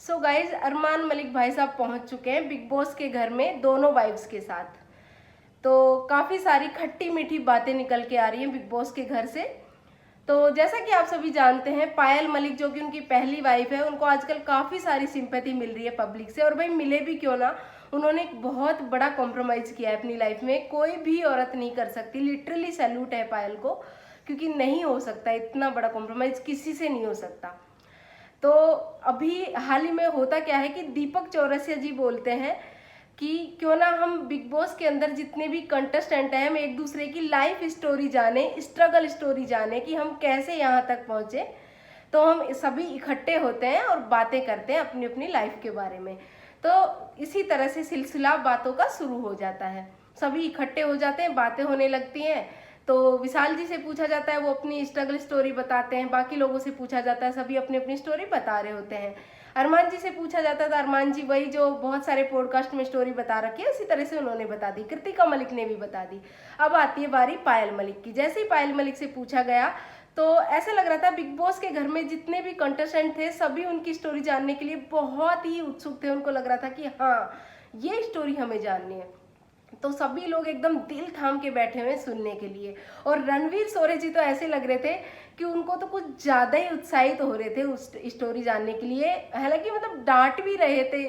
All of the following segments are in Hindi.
सो गाइज, अरमान मलिक भाई साहब पहुंच चुके हैं बिग बॉस के घर में दोनों वाइफ्स के साथ। तो काफ़ी सारी खट्टी मीठी बातें निकल के आ रही हैं बिग बॉस के घर से। तो जैसा कि आप सभी जानते हैं, पायल मलिक जो कि उनकी पहली वाइफ है, उनको आजकल काफ़ी सारी सिंपैथी मिल रही है पब्लिक से। और भाई मिले भी क्यों ना, उन्होंने एक बहुत बड़ा कॉम्प्रोमाइज़ किया है अपनी लाइफ में। कोई भी औरत नहीं कर सकती, लिटरली सैल्यूट है पायल को, क्योंकि नहीं हो सकता इतना बड़ा कॉम्प्रोमाइज़, किसी से नहीं हो सकता। तो अभी हाल ही में होता क्या है कि दीपक चौरसिया जी बोलते हैं कि क्यों ना हम बिग बॉस के अंदर जितने भी कंटेस्टेंट हैं, हम एक दूसरे की लाइफ स्टोरी जाने, स्ट्रगल स्टोरी जाने कि हम कैसे यहाँ तक पहुँचे। तो हम सभी इकट्ठे होते हैं और बातें करते हैं अपनी अपनी लाइफ के बारे में। तो इसी तरह से सिलसिला बातों का शुरू हो जाता है, सभी इकट्ठे हो जाते हैं, बातें होने लगती हैं। तो विशाल जी से पूछा जाता है, वो अपनी स्ट्रगल स्टोरी बताते हैं। बाकी लोगों से पूछा जाता है, सभी अपनी अपनी स्टोरी बता रहे होते हैं। अरमान जी से पूछा जाता था, अरमान जी वही जो बहुत सारे पॉडकास्ट में स्टोरी बता रखी है, उसी तरह से उन्होंने बता दी। कृतिका मलिक ने भी बता दी। अब आती है बारी पायल मलिक की। जैसे ही पायल मलिक से पूछा गया तो ऐसा लग रहा था बिग बॉस के घर में जितने भी कंटेस्टेंट थे, सभी उनकी स्टोरी जानने के लिए बहुत ही उत्सुक थे। उनको लग रहा था कि हाँ, ये स्टोरी हमें जाननी है। तो सभी लोग एकदम दिल थाम के बैठे हुए सुनने के लिए। और रणवीर शोरे जी तो ऐसे लग रहे थे कि उनको तो कुछ ज़्यादा ही उत्साहित हो रहे थे उस स्टोरी जानने के लिए। हालांकि मतलब डांट भी रहे थे,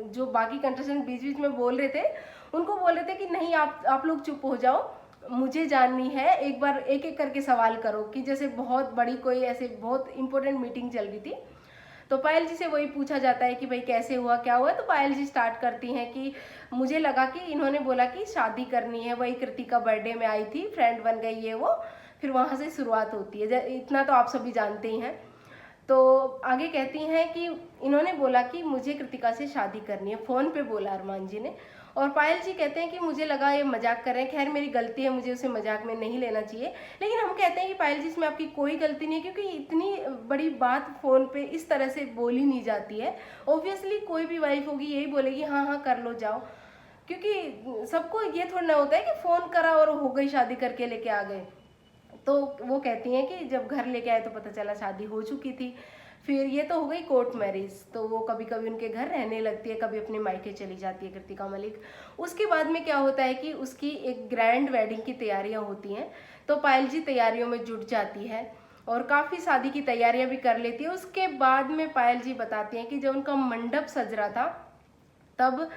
जो बाकी कंटेस्टेंट बीच बीच में बोल रहे थे, उनको बोल रहे थे कि नहीं, आप लोग चुप हो जाओ, मुझे जाननी है, एक बार एक एक करके सवाल करो, कि जैसे बहुत बड़ी कोई ऐसे बहुत इंपॉर्टेंट मीटिंग चल रही थी। तो पायल जी से वही पूछा जाता है कि भाई कैसे हुआ, क्या हुआ। तो पायल जी स्टार्ट करती हैं कि मुझे लगा कि इन्होंने बोला कि शादी करनी है, वही कृतिका बर्थडे में आई थी, फ्रेंड बन गई है वो। फिर वहाँ से शुरुआत होती है, इतना तो आप सभी जानते ही हैं। तो आगे कहती हैं कि इन्होंने बोला कि मुझे कृतिका से शादी करनी है, फ़ोन पे बोला अरमान जी ने। और पायल जी कहते हैं कि मुझे लगा ये मजाक कर रहे हैं, खैर मेरी गलती है, मुझे उसे मजाक में नहीं लेना चाहिए। लेकिन हम कहते हैं कि पायल जी, इसमें आपकी कोई गलती नहीं है, क्योंकि इतनी बड़ी बात फ़ोन पे इस तरह से बोली नहीं जाती है। ऑब्वियसली कोई भी वाइफ होगी यही बोलेगी हाँ हाँ कर लो जाओ, क्योंकि सबको ये थोड़ा ना होता है कि फ़ोन करा और हो गई शादी, करके लेके आ गए। तो वो कहती हैं कि जब घर लेके आए तो पता चला शादी हो चुकी थी। फिर ये तो हो गई कोर्ट मैरिज, तो वो कभी कभी उनके घर रहने लगती है, कभी अपने मायके चली जाती है कृतिका मलिक। उसके बाद में क्या होता है कि उसकी एक ग्रैंड वेडिंग की तैयारियां होती हैं। तो पायल जी तैयारियों में जुट जाती है और काफ़ी शादी की तैयारियां भी कर लेती है। उसके बाद में पायल जी बताती हैं कि जब उनका मंडप सज रहा था, तब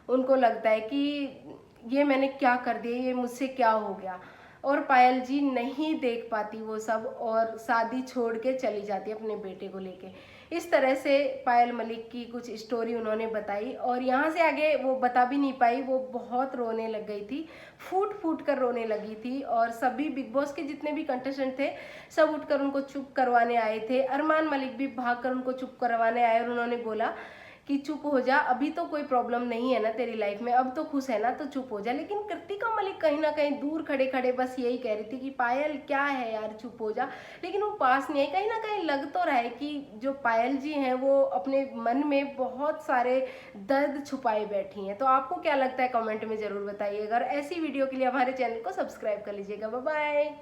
उनको लगता है कि ये मैंने क्या कर दिया, ये मुझसे क्या हो गया। और पायल जी नहीं देख पाती वो सब और शादी छोड़ के चली जाती है अपने बेटे को लेके। इस तरह से पायल मलिक की कुछ स्टोरी उन्होंने बताई, और यहाँ से आगे वो बता भी नहीं पाई। वो बहुत रोने लग गई थी, फूट फूट कर रोने लगी थी। और सभी बिग बॉस के जितने भी कंटेस्टेंट थे, सब उठकर उनको चुप करवाने आए थे। अरमान मलिक भी भाग कर उनको चुप करवाने आए और उन्होंने बोला कि चुप हो जा, अभी तो कोई प्रॉब्लम नहीं है ना तेरी लाइफ में, अब तो खुश है ना, तो चुप हो जा। लेकिन कृतिका मलिक कहीं ना कहीं दूर खड़े खड़े बस यही कह रही थी कि पायल क्या है यार, चुप हो जा। लेकिन वो पास नहीं आई। कहीं ना कहीं लग तो रहा है कि जो पायल जी हैं वो अपने मन में बहुत सारे दर्द छुपाए बैठी हैं। तो आपको क्या लगता है, कमेंट में ज़रूर बताइए। अगर ऐसी वीडियो के लिए हमारे चैनल को सब्सक्राइब कर लीजिएगा। Bye bye.